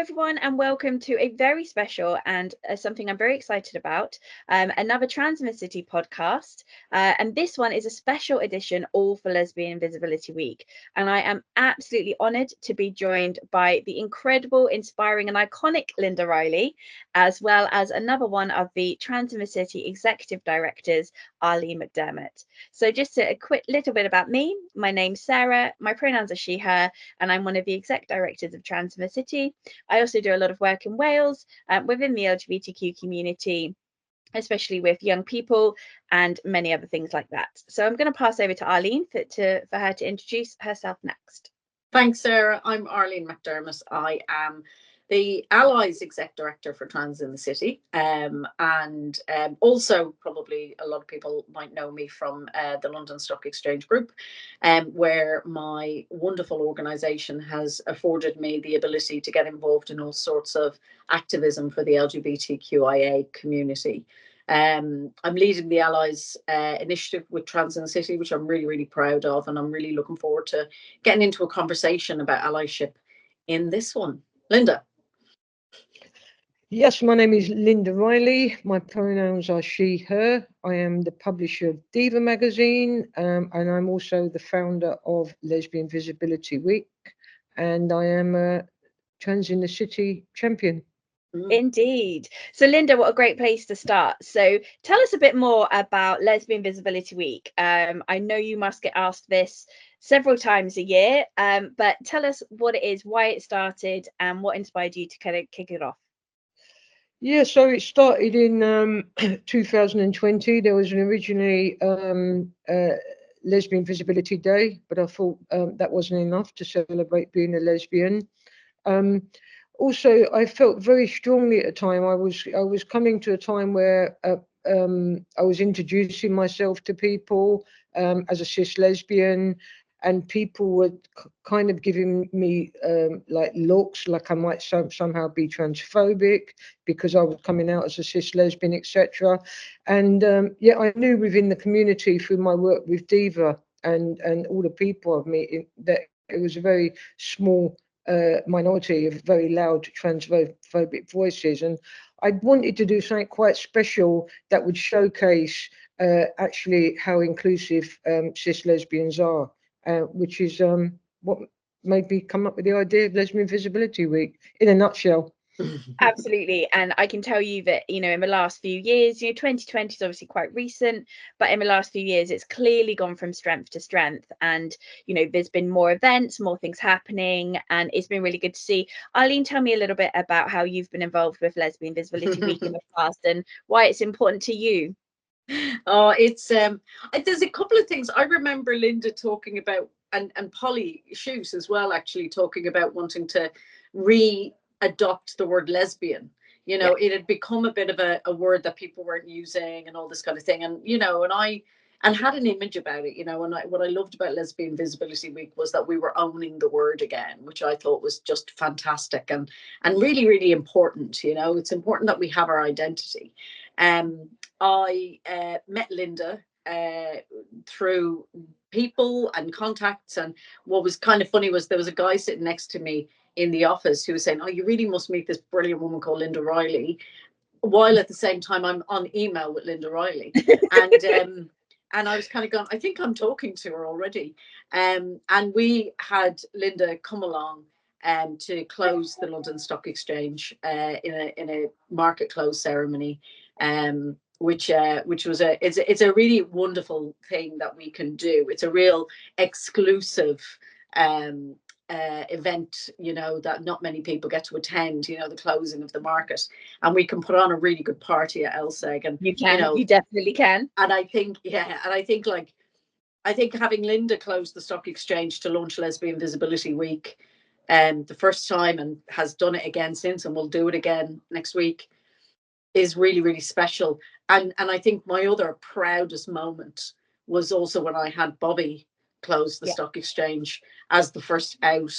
everyone, and welcome to a very special and something I'm very excited about, another Transversity podcast. And this one is a special edition all for Lesbian Visibility Week. And I am absolutely honoured to be joined by the incredible, inspiring and iconic Linda Riley, as well as another one of the Transversity Executive Directors, Arlene McDermott. So just a quick little bit about me. My name's Sarah, my pronouns are she, her, and I'm one of the Exec Directors of Transversity. I also do a lot of work in Wales within the LGBTQ community, especially with young people and many other things like that. So I'm going to pass over to Arlene for her to introduce herself next. Thanks, Sarah. I'm Arlene McDermott. I am the Allies Exec Director for Trans in the City, and also probably a lot of people might know me from the London Stock Exchange Group, where my wonderful organisation has afforded me the ability to get involved in all sorts of activism for the LGBTQIA community. I'm leading the Allies initiative with Trans in the City, which I'm really, really proud of, and I'm really looking forward to getting into a conversation about allyship in this one. Linda. Yes, my name is Linda Riley. My pronouns are she, her. I am the publisher of DIVA Magazine, and I'm also the founder of Lesbian Visibility Week, and I am a Trans in the City champion. Indeed. So Linda, what a great place to start. So tell us a bit more about Lesbian Visibility Week. I know you must get asked this several times a year, but tell us what it is, why it started, and what inspired you to kind of kick it off. Yeah, so it started in 2020. There was an originally Lesbian Visibility Day, but I thought that wasn't enough to celebrate being a lesbian. Also, I felt very strongly at the time. I was coming to a time where I was introducing myself to people as a cis lesbian, and people were kind of giving me like looks like I might somehow be transphobic because I was coming out as a cis lesbian, etc. And yeah, I knew within the community through my work with DIVA and all the people I've met that it was a very small minority of very loud transphobic voices, and I wanted to do something quite special that would showcase actually how inclusive cis lesbians are. Which is what made me come up with the idea of Lesbian Visibility Week in a nutshell. Absolutely. And I can tell you that, you know, in the last few years, 2020 is obviously quite recent, but in the last few years, it's clearly gone from strength to strength. And, there's been more events, more things happening, and it's been really good to see. Arlene, tell me a little bit about how you've been involved with Lesbian Visibility Week in the past and why it's important to you. Oh, it's there's a couple of things I remember Linda talking about, and Polly Shoot as well, actually talking about wanting to re-adopt the word lesbian. It had become a bit of a word that people weren't using and all this kind of thing, and and had an image about it, and what I loved about Lesbian Visibility Week was that we were owning the word again, which I thought was just fantastic and really, really important. It's important that we have our identity. I met Linda through people and contacts, and what was kind of funny was there was a guy sitting next to me in the office who was saying, "Oh, you really must meet this brilliant woman called Linda Riley," while at the same time I'm on email with Linda Riley, and I was kind of going, I think I'm talking to her already, and we had Linda come along to close the London Stock Exchange in a market close ceremony, which was it's a really wonderful thing that we can do. It's a real exclusive event, that not many people get to attend, the closing of the market, and we can put on a really good party at LSEG. And you definitely can. And I think having Linda close the stock exchange to launch Lesbian Visibility Week the first time, and has done it again since, and will do it again next week, is really, really special. And I think my other proudest moment was also when I had Bobby close the stock exchange as the first out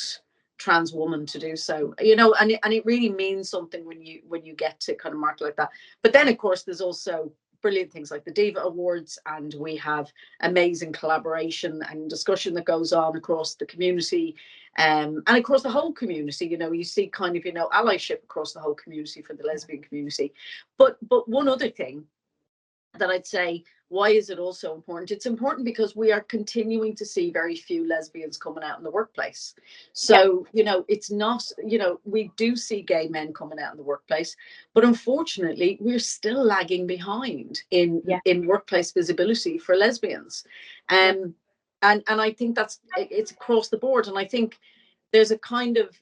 trans woman to do so, and it really means something when you get to kind of mark like that. But then of course there's also brilliant things like the Diva Awards, and we have amazing collaboration and discussion that goes on across the community, and across the whole community. You know, you see kind of, you know, allyship across the whole community for the lesbian community. But one other thing that I'd say, why is it also important? It's important because we are continuing to see very few lesbians coming out in the workplace. So, you know, it's not, you know, we do see gay men coming out in the workplace, but unfortunately, we're still lagging behind in workplace visibility for lesbians. And I think it's across the board. And I think there's a kind of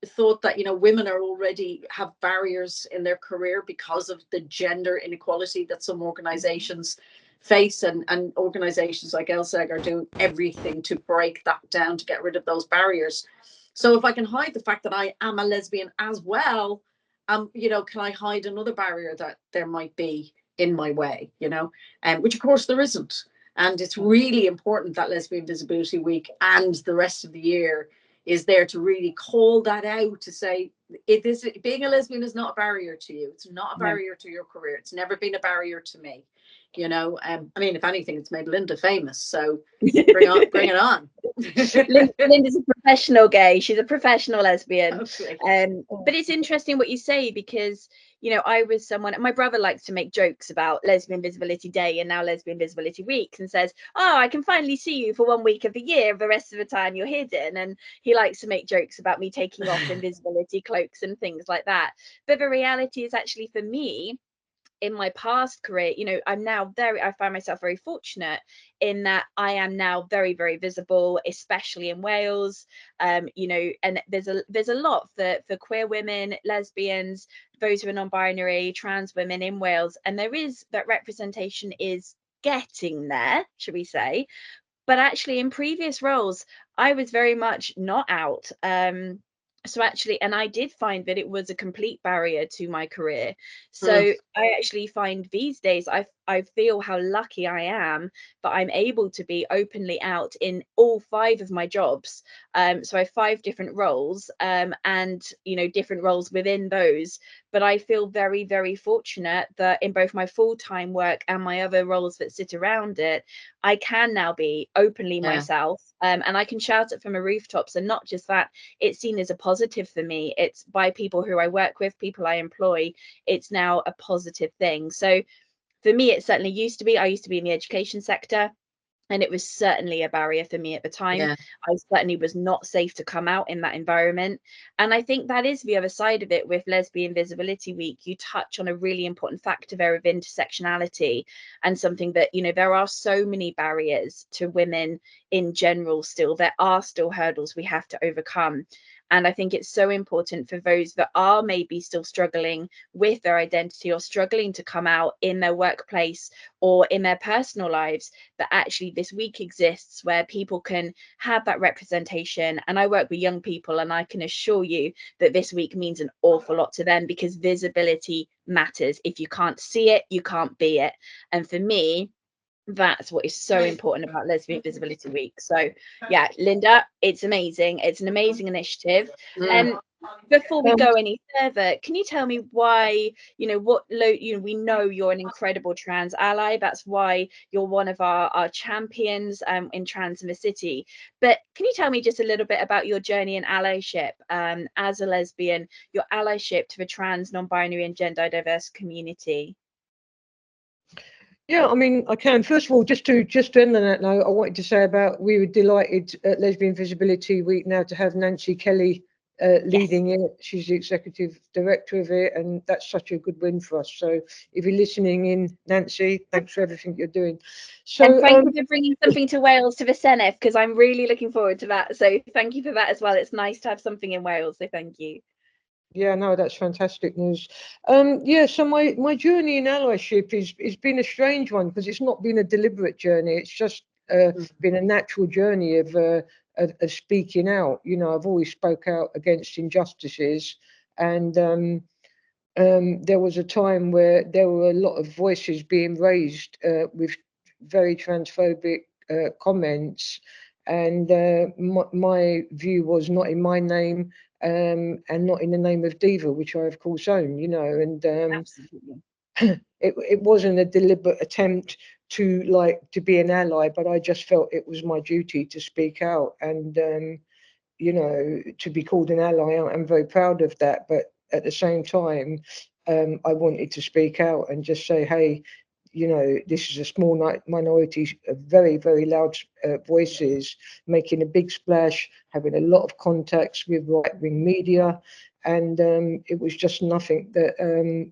thought that, you know, women are already have barriers in their career because of the gender inequality that some organizations face, and organizations like LSEG are doing everything to break that down, to get rid of those barriers. So if I can hide the fact that I am a lesbian as well, you know, can I hide another barrier that there might be in my way, you know, which of course there isn't. And it's really important that Lesbian Visibility Week and the rest of the year is there to really call that out, to say being a lesbian is not a barrier to you. It's not a barrier to your career. It's never been a barrier to me. You know, I mean, if anything, it's made Linda famous. So bring it on. Linda's a professional gay. She's a professional lesbian. Okay. But it's interesting what you say, because, you know, I was someone, my brother likes to make jokes about Lesbian Visibility Day and now Lesbian Visibility Week, and says, oh, I can finally see you for 1 week of the year. The rest of the time you're hidden. And he likes to make jokes about me taking off invisibility cloaks and things like that. But the reality is, actually, for me, in my past career, you know, I find myself very fortunate in that I am now very, very visible, especially in Wales. You know, and there's a lot for queer women, lesbians, those who are non-binary, trans women in Wales, and there is that representation is getting there, should we say. But actually, in previous roles, I was very much not out. So actually, and I did find that it was a complete barrier to my career. So I actually find these days, I feel how lucky I am that I'm able to be openly out in all 5 of my jobs. So I have 5 different roles, and, you know, different roles within those. But I feel very, very fortunate that in both my full-time work and my other roles that sit around it, I can now be openly myself, and I can shout it from the rooftops. And not just that, it's seen as a positive for me. It's by people who I work with, people I employ. It's now a positive thing. So for me, it certainly used to be. I used to be in the education sector, and it was certainly a barrier for me at the time. I certainly was not safe to come out in that environment. And I think that is the other side of it with Lesbian Visibility Week. You touch on a really important factor there of intersectionality, and something that, you know, there are so many barriers to women in general still. There are still hurdles we have to overcome. And I think it's so important for those that are maybe still struggling with their identity, or struggling to come out in their workplace or in their personal lives, that actually this week exists where people can have that representation. And I work with young people, and I can assure you that this week means an awful lot to them, because visibility matters. If you can't see it, you can't be it. And for me, that's what is so important about Lesbian Visibility Week. So yeah, Linda, it's amazing. It's an amazing initiative. And before we go any further, can you tell me why, you know, we know you're an incredible trans ally. That's why you're one of our champions in Trans in the City. But can you tell me just a little bit about your journey in allyship as a lesbian, your allyship to the trans, non-binary and gender diverse community? Yeah, I mean, I can. First of all, just to end on that note, I wanted to say about, we were delighted at Lesbian Visibility Week now to have Nancy Kelly leading it. She's the executive director of it, and that's such a good win for us. So if you're listening in, Nancy, thanks for everything you're doing. So, and thank you for bringing something to Wales, to the Senedd, because I'm really looking forward to that. So thank you for that as well. It's nice to have something in Wales, so thank you. Yeah, no, that's fantastic news. Yeah, so my journey in allyship is been a strange one, because it's not been a deliberate journey. It's just been a natural journey of speaking out. You know, I've always spoke out against injustices, and there was a time where there were a lot of voices being raised with very transphobic comments, and my view was not in my name, and not in the name of Diva, which I of course own, you know. And Absolutely. it wasn't a deliberate attempt to be an ally, but I just felt it was my duty to speak out, and you know, to be called an ally. I'm very proud of that, but at the same time, I wanted to speak out and just say, hey, you know, this is a small minority of very, very loud voices making a big splash, having a lot of contacts with right-wing media, and it was just nothing that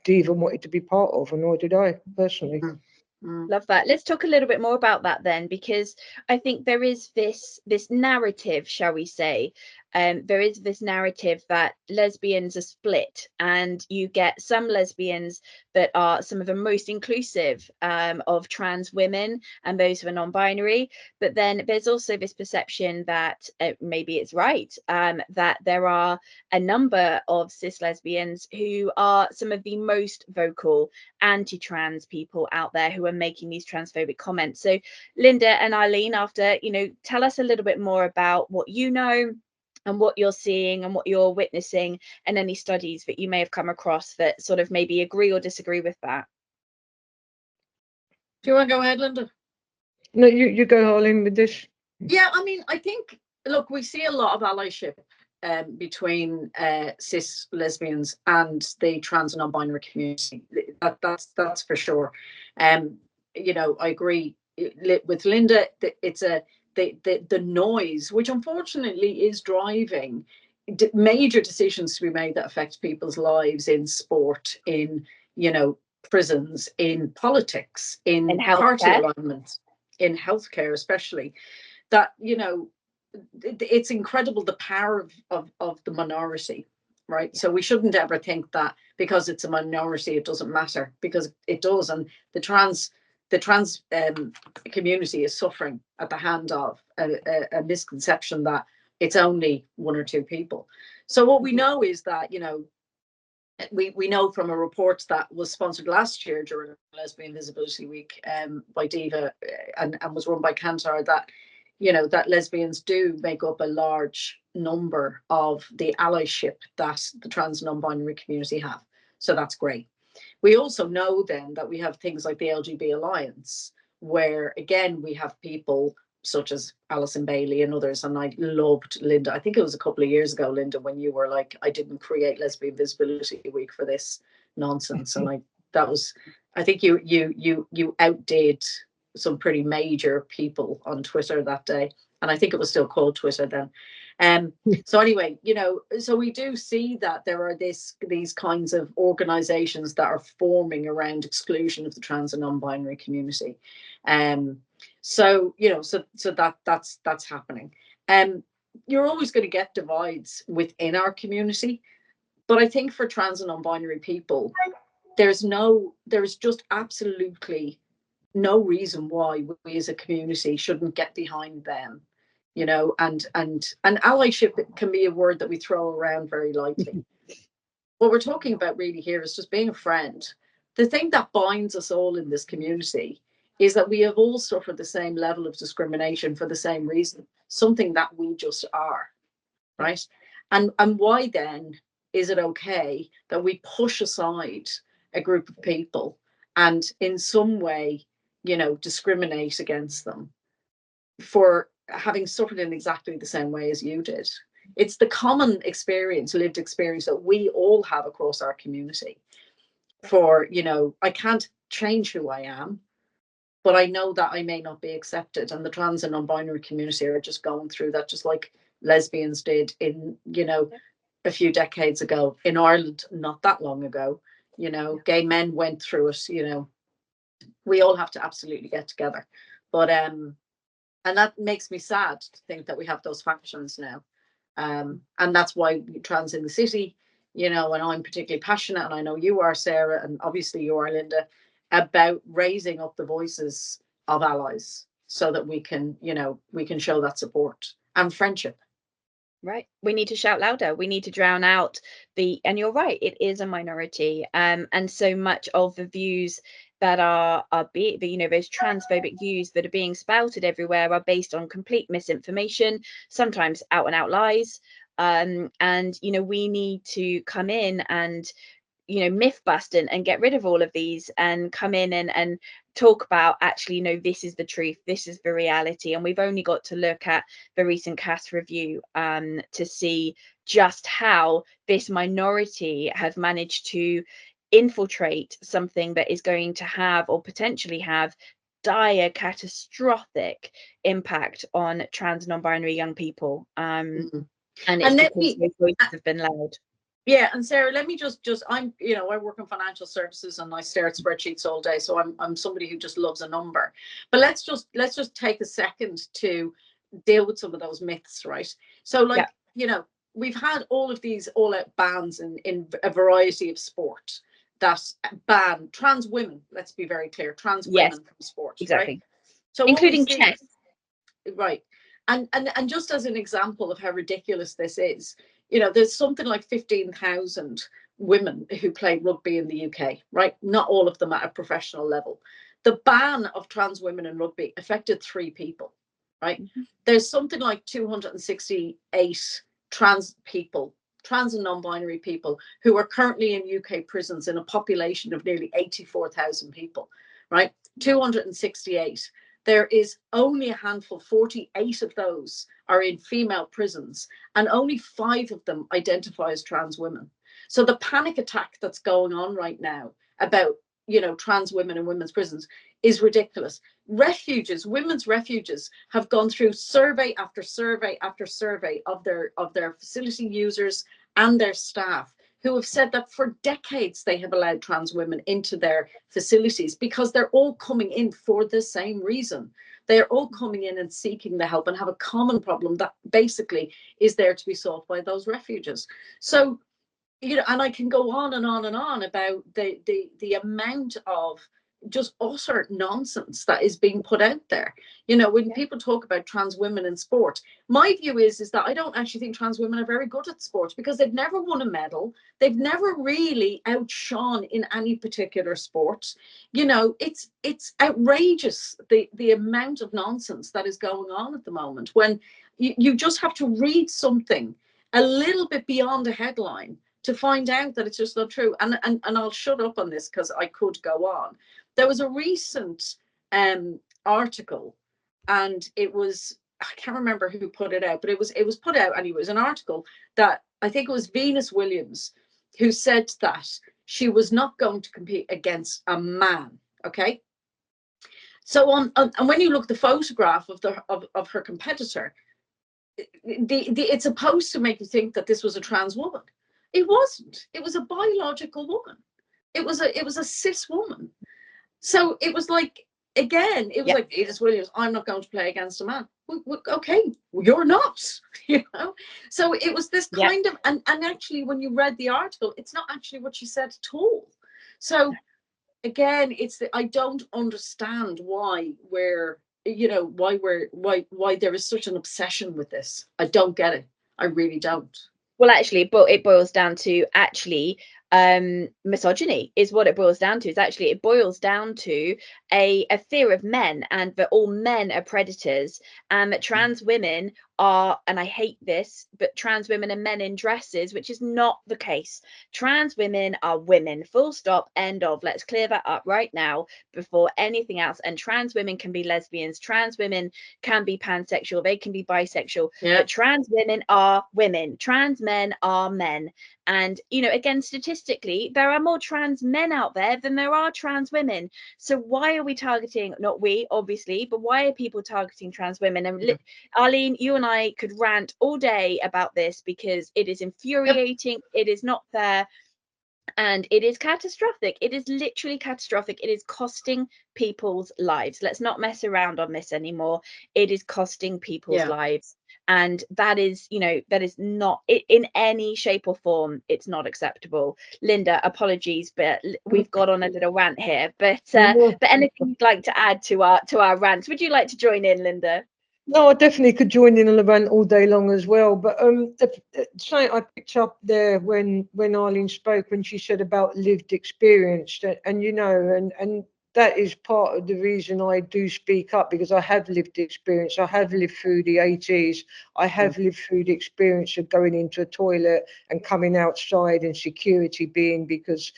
DIVA wanted to be part of, and nor did I personally. Love that. Let's talk a little bit more about that then, because I think there is this narrative, shall we say, there is this narrative that lesbians are split, and you get some lesbians that are some of the most inclusive of trans women and those who are non-binary, but then there's also this perception that maybe it's right, that there are a number of cis lesbians who are some of the most vocal anti-trans people out there who are making these transphobic comments. So Linda and Arlene, after, you know, tell us a little bit more about what you know and what you're seeing and what you're witnessing, and any studies that you may have come across that sort of maybe agree or disagree with that. Do you want to go ahead, Linda? No, you go, Arlene, with this. Yeah, I mean, I think, look, we see a lot of allyship between cis lesbians and the trans and non-binary community. That's for sure. You know, I agree with Linda that it's the noise, which unfortunately is driving major decisions to be made that affect people's lives in sport, in, you know, prisons, in politics, in party alignment, in healthcare especially. That, you know, it's incredible the power of the minority, right? So we shouldn't ever think that because it's a minority it doesn't matter, because it does. And the trans community is suffering at the hand of a misconception that it's only one or two people. So what we know is that, you know, we know from a report that was sponsored last year during Lesbian Visibility Week by DIVA and was run by Kantar, that, you know, that lesbians do make up a large number of the allyship that the trans non-binary community have. So that's great. We also know then that we have things like the LGB Alliance, where again we have people such as Alison Bailey and others. And I loved, Linda, I think it was a couple of years ago, Linda, when you were like, I didn't create Lesbian Visibility Week for this nonsense. And I think you outdid some pretty major people on Twitter that day. And I think it was still called Twitter then. So anyway, you know, so we do see that there are these kinds of organizations that are forming around exclusion of the trans and non-binary community. So, you know, so that's happening. You're always going to get divides within our community, but I think for trans and non-binary people, there's just absolutely no reason why we as a community shouldn't get behind them, you know, and allyship can be a word that we throw around very lightly. What we're talking about really here is just being a friend. The thing that binds us all in this community is that we have all suffered the same level of discrimination for the same reason, something that we just are, right? And why then is it okay that we push aside a group of people and in some way, you know, discriminate against them for having suffered in exactly the same way as you did? It's the common experience, lived experience that we all have across our community. For, you know, I can't change who I am, but I know that I may not be accepted. And the trans and non-binary community are just going through that, just like lesbians did in, you know, a few decades ago in Ireland, not that long ago. You know, gay men went through it. You know, we all have to absolutely get together. But and that makes me sad to think that we have those factions now. And that's why Trans in the City, you know, and I'm particularly passionate, and I know you are, Sarah, and obviously you are, Linda, about raising up the voices of allies so that we can, you know, we can show that support and friendship. Right. We need to shout louder. We need to drown out and you're right, it is a minority. And so much of the views that are you know, those transphobic views that are being spouted everywhere are based on complete misinformation, sometimes out and out lies. And, you know, we need to come in and you know, myth bust and get rid of all of these and come in and talk about, actually, no, this is the truth, this is the reality. And we've only got to look at the recent CAS review to see just how this minority have managed to infiltrate something that is going to have, or potentially have, dire, catastrophic impact on trans non-binary young people. And it's because those voices have been loud. Yeah, and Sarah, let me just I'm, you know, I work in financial services and I stare at spreadsheets all day, so I'm somebody who just loves a number. But let's just take a second to deal with some of those myths, right? So, like, you know, we've had all of these all-out bans in a variety of sport that ban trans women. Let's be very clear, trans women from sport, exactly. right? So including chess, right? And just as an example of how ridiculous this is, you know, there's something like 15,000 women who play rugby in the UK, right? Not all of them at a professional level. The ban of trans women in rugby affected 3 people, right? There's something like 268 trans people, trans and non-binary people, who are currently in UK prisons in a population of nearly 84,000 people, right? 268. There is only a handful, 48 of those are in female prisons, and only 5 of them identify as trans women. So the panic attack that's going on right now about, you know, trans women in women's prisons is ridiculous. Refuges, women's refuges, have gone through survey after survey after survey of their facility users and their staff, who have said that for decades they have allowed trans women into their facilities because they're all coming in for the same reason. They're all coming in and seeking the help and have a common problem that basically is there to be solved by those refuges. So, you know, and I can go on and on and on about the amount of just utter nonsense that is being put out there. You know, when people talk about trans women in sport, my view is that I don't actually think trans women are very good at sport, because they've never won a medal. They've never really outshone in any particular sport. You know, it's outrageous, the amount of nonsense that is going on at the moment, when you just have to read something a little bit beyond a headline to find out that it's just not true. And I'll shut up on this because I could go on. There was a recent article, and it was, I can't remember who put it out, but it was put out, and it was an article that I think it was Venus Williams who said that she was not going to compete against a man. Okay. So and when you look at the photograph of her competitor, it's supposed to make you think that this was a trans woman. It wasn't. It was a biological woman. It was a cis woman. So it was like, again, it was like, Venus Williams, I'm not going to play against a man. Okay, you're not, you know? So it was this kind of, and actually when you read the article, it's not actually what she said at all. So again, it's I don't understand why we're, you know, why there is such an obsession with this. I don't get it. I really don't. Well, actually, but it boils down to actually misogyny is what it boils down to. Is actually, it boils down to a fear of men, and that all men are predators, and that trans women are, and I hate this, but trans women are men in dresses, which is not the case. Trans women are women, full stop, end of. Let's clear that up right now before anything else. And trans women can be lesbians, trans women can be pansexual, they can be bisexual, but trans women are women, trans men are men. And, you know, again, statistically, there are more trans men out there than there are trans women. So why are we targeting, not we, obviously, but why are people targeting trans women? And Arlene, you and I could rant all day about this, because it is infuriating. It is not fair. And it is catastrophic. It is literally catastrophic. It is costing people's lives. Let's not mess around on this anymore. It is costing people's lives. And that is, you know, that is not in any shape or form. It's not acceptable. Linda, apologies, but we've got on a little rant here. But anything you'd like to add to our rants? Would you like to join in, Linda? No, I definitely could join in on the rant all day long as well. But something I picked up there when Arlene spoke, when she said about lived experience, and you know, and that is part of the reason I do speak up, because I have lived the experience. I have lived through the 80s. I have lived through the experience of going into a toilet and coming outside and security being because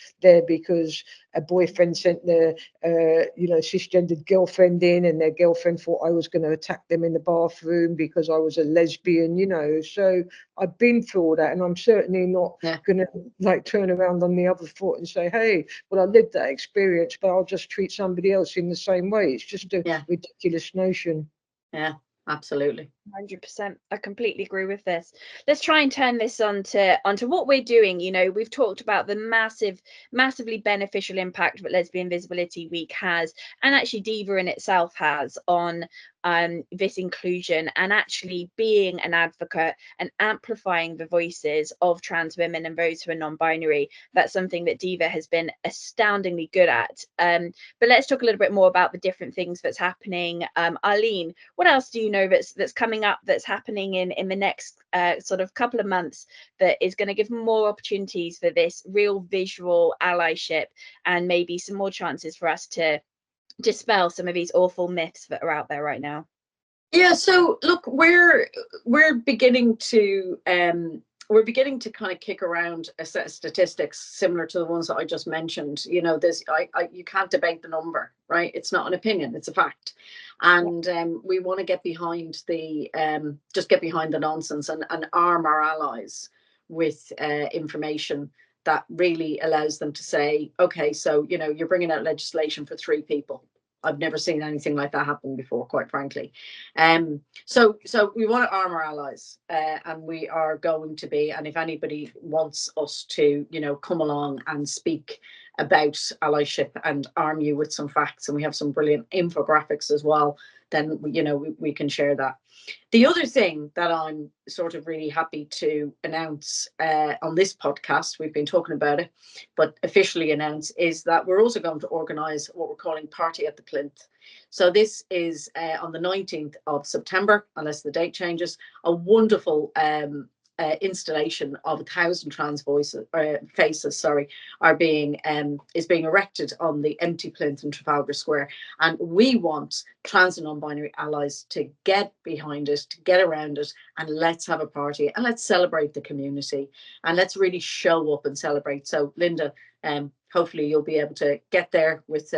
a boyfriend sent their cisgendered girlfriend in, and their girlfriend thought I was going to attack them in the bathroom because I was a lesbian, so I've been through all that, and I'm certainly not going to like turn around on the other foot and say, hey, well, I lived that experience, but I'll just treat somebody else in the same way. It's just a ridiculous notion. Yeah, absolutely. 100%. I completely agree with this. Let's try and turn this onto what we're doing. We've talked about the massively beneficial impact that Lesbian Visibility Week has, and actually DIVA in itself has, on this inclusion, and actually being an advocate and amplifying the voices of trans women and those who are non-binary. That's something that DIVA has been astoundingly good at. But let's talk a little bit more about the different things that's happening. Arlene, what else do you know that's coming up, that's happening in the next sort of couple of months, that is going to give more opportunities for this real visual allyship, and maybe some more chances for us to dispel some of these awful myths that are out there right now? Yeah, so look, we're beginning to kind of kick around a set of statistics similar to the ones that I just mentioned. There's you can't debate the number, right? It's not an opinion, it's a fact. And we want to get behind the nonsense and arm our allies with information that really allows them to say, okay, so you're bringing out legislation for 3 people. I've never seen anything like that happen before, quite frankly. So we want to arm our allies, and we are going to be. And if anybody wants us to, come along and speak about allyship and arm you with some facts, and we have some brilliant infographics as well, then we can share that. The other thing that I'm sort of really happy to announce on this podcast, we've been talking about it, but officially announce, is that we're also going to organise what we're calling Party at the Plinth. So this is on the 19th of September, unless the date changes, a wonderful installation of 1,000 trans faces is being erected on the empty plinth in Trafalgar Square, and we want trans and non-binary allies to get behind it, to get around it, and let's have a party, and let's celebrate the community, and let's really show up and celebrate. So Linda, hopefully you'll be able to get there with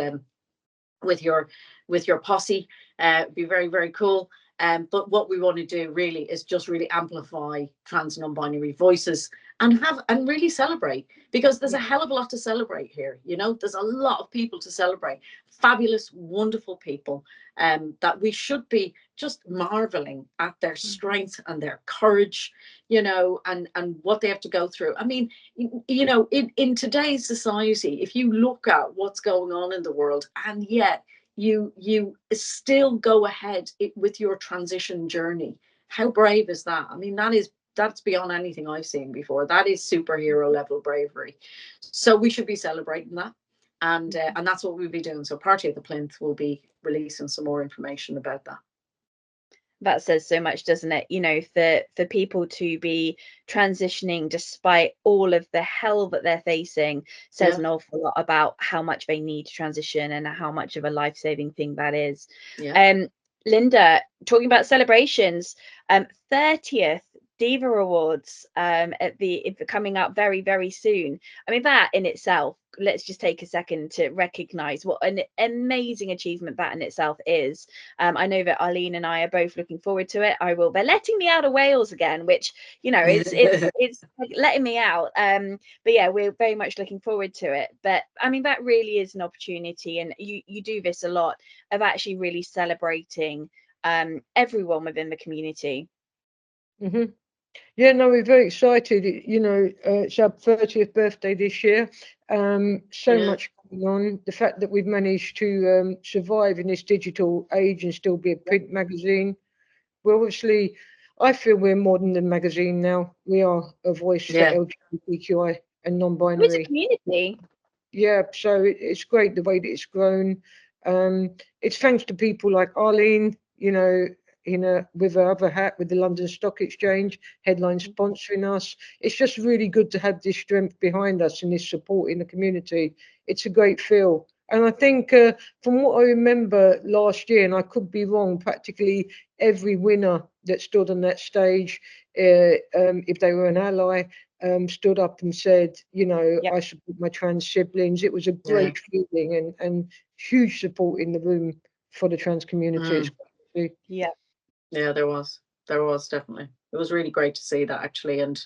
your posse. Be very, very cool. But what we want to do really is just really amplify trans and non-binary voices and really celebrate, because there's a hell of a lot to celebrate here. There's a lot of people to celebrate, fabulous, wonderful people, that we should be just marveling at their strength and their courage, and what they have to go through. I mean, in today's society, if you look at what's going on in the world, and yet you still go ahead with your transition journey. How brave is that? I mean, that's beyond anything I've seen before. That is superhero level bravery. So we should be celebrating that, and that's what we'll be doing. So Party at the Plinth will be releasing some more information about that. That says so much, doesn't it? For people to be transitioning despite all of the hell that they're facing says an awful lot about how much they need to transition and how much of a life-saving thing that is. Linda, talking about celebrations, 30th DIVA Awards coming up very, very soon. I mean, that in itself, let's just take a second to recognize what an amazing achievement that in itself is. I know that Arlene and I are both looking forward to it. They're letting me out of Wales again, which it's like letting me out. But yeah, we're very much looking forward to it. But I mean, that really is an opportunity, and you do this a lot, of actually really celebrating everyone within the community. Yeah, no, we're very excited. It's our 30th birthday this year. Much going on. The fact that we've managed to survive in this digital age and still be a print magazine. Well, obviously, I feel we're more than a magazine now. We are a voice for LGBTQI and non-binary. It's a community. Yeah, so it's great the way that it's grown. It's thanks to people like Arlene, with her other hat with the London Stock Exchange, Headline sponsoring us. It's just really good to have this strength behind us and this support in the community. It's a great feel. And I think from what I remember last year, and I could be wrong, practically every winner that stood on that stage, if they were an ally, stood up and said, you know, Yep. I support my trans siblings. It was a great feeling, and huge support in the room for the trans community. Yeah. Yeah, there was definitely. It was really great to see that, actually. And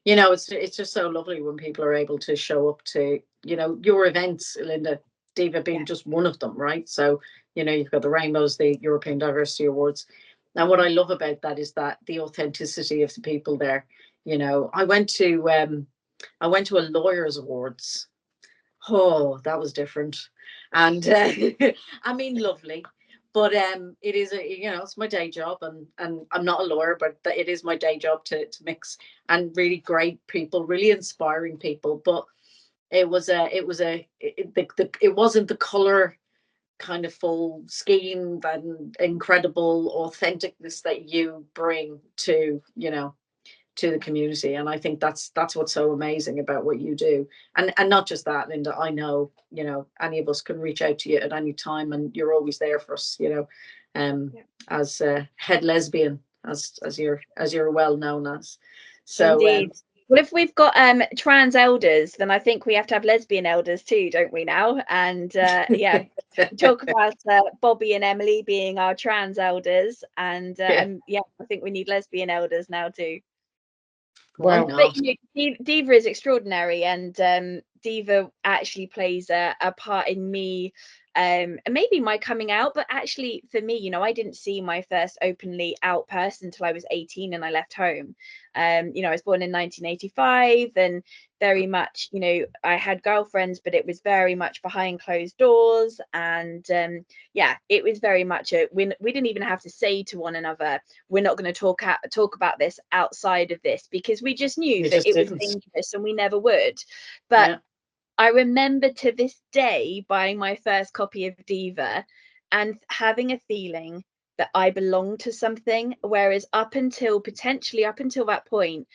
you know, it's just so lovely when people are able to show up to, you know, your events, Linda, Diva being just one of them, right? So, you know, you've got the Rainbows, the European Diversity Awards. And what I love about that is that the authenticity of the people there. You know, I went to a lawyers awards. Oh, that was different. And I mean, lovely. But it is you know, it's my day job, and I'm not a lawyer, but it is my day job to mix, and really great people, really inspiring people. But it wasn't the color kind of full scheme and incredible authenticness that you bring to, you know, to the community. And I think that's what's so amazing about what you do. And not just that, Linda, I know, you know, any of us can reach out to you at any time, and you're always there for us, you know, as head lesbian, as you're well known as. So Indeed. Well, if we've got trans elders, then I think we have to have lesbian elders too, don't we now? And yeah, talk about Bobby and Emily being our trans elders, and yeah, I think we need lesbian elders now too. Wow. But you know, Diva is extraordinary, and Diva actually plays a part in me, and maybe my coming out. But actually, for me, you know, I didn't see my first openly out person until I was 18 and I left home. You know, I was born in 1985, and very much, you know, I had girlfriends, but it was very much behind closed doors. And yeah, it was very much we didn't even have to say to one another, we're not going to talk about this outside of this, because we just knew that it was dangerous and we never would. But I remember to this day buying my first copy of Diva and having a feeling that I belonged to something, whereas potentially up until that point,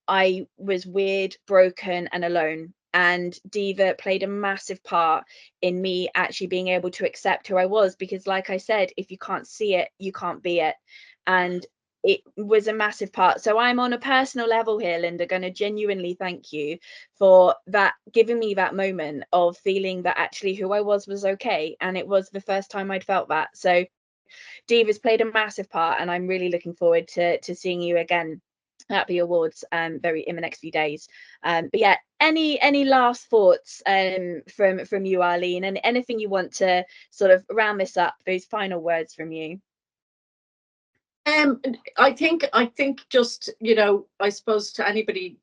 I was weird, broken, and alone. And Diva played a massive part in me actually being able to accept who I was, because, like I said, if you can't see it, you can't be it. And it was a massive part. So I'm on a personal level here, Linda, going to genuinely thank you for that, giving me that moment of feeling that actually who I was okay. And it was the first time I'd felt that. So Diva's played a massive part, and I'm really looking forward to seeing you again at the awards very in the next few days. But yeah, any last thoughts from you, Arlene, and anything you want to sort of round this up, those final words from you? I think just, you know, I suppose to anybody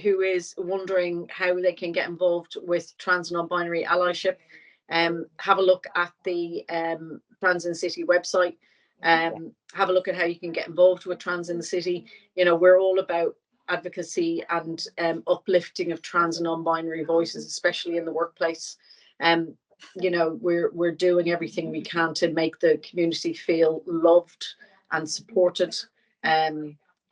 who is wondering how they can get involved with trans and non-binary allyship, have a look at the Trans in the City website. Have a look at how you can get involved with Trans in the City. You know, we're all about advocacy and uplifting of trans and non-binary voices, especially in the workplace. You know, we're doing everything we can to make the community feel loved and supported. You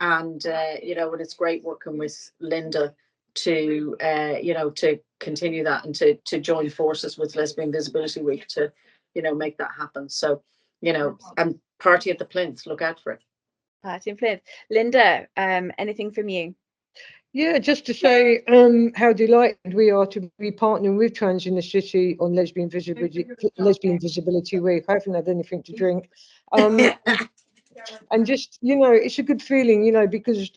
know, and it's great working with Linda to you know, to continue that, and to join forces with Lesbian Visibility Week to, you know, make that happen. So, you know, and party at the Plinth, look out for it. Party in Plinth. Linda, anything from you? Yeah, just to say how delighted we are to be partnering with Trans in the City on Lesbian Visibility Week. I haven't had anything to drink. And just, you know, it's a good feeling, you know, because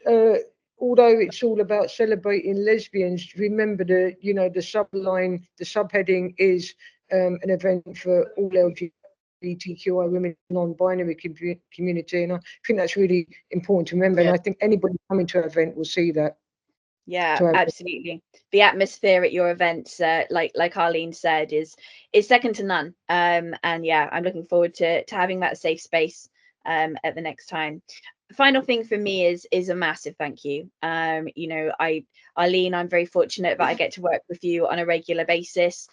although it's all about celebrating lesbians, remember the, you know, the subline, the subheading is an event for all LGBTQI women, non-binary community. And I think that's really important to remember. And I think anybody coming to an event will see that. Yeah, absolutely. The atmosphere at your events, like Arlene said, is second to none. And yeah, I'm looking forward to having that safe space at the next time. final thing for me is a massive thank you. You know, Arlene, I'm very fortunate that I get to work with you on a regular basis.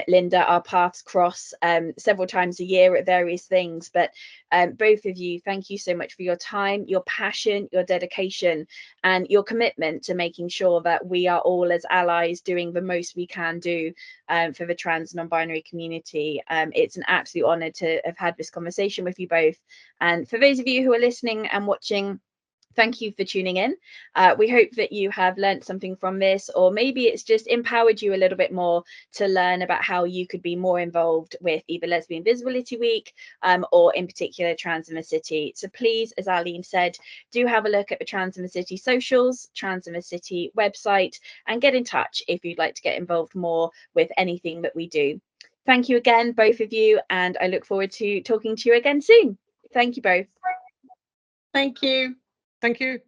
Linda, our paths cross several times a year at various things, but both of you, thank you so much for your time, your passion, your dedication, and your commitment to making sure that we are all as allies doing the most we can do for the trans non-binary community. It's an absolute honor to have had this conversation with you both. And for those of you who are listening and watching, thank you for tuning in. We hope that you have learned something from this, or maybe it's just empowered you a little bit more to learn about how you could be more involved with either Lesbian Visibility Week or in particular Trans in the City. So please, as Arlene said, do have a look at the Trans in the City socials, Trans in the City website, and get in touch if you'd like to get involved more with anything that we do. Thank you again, both of you, and I look forward to talking to you again soon. Thank you both. Thank you. Thank you.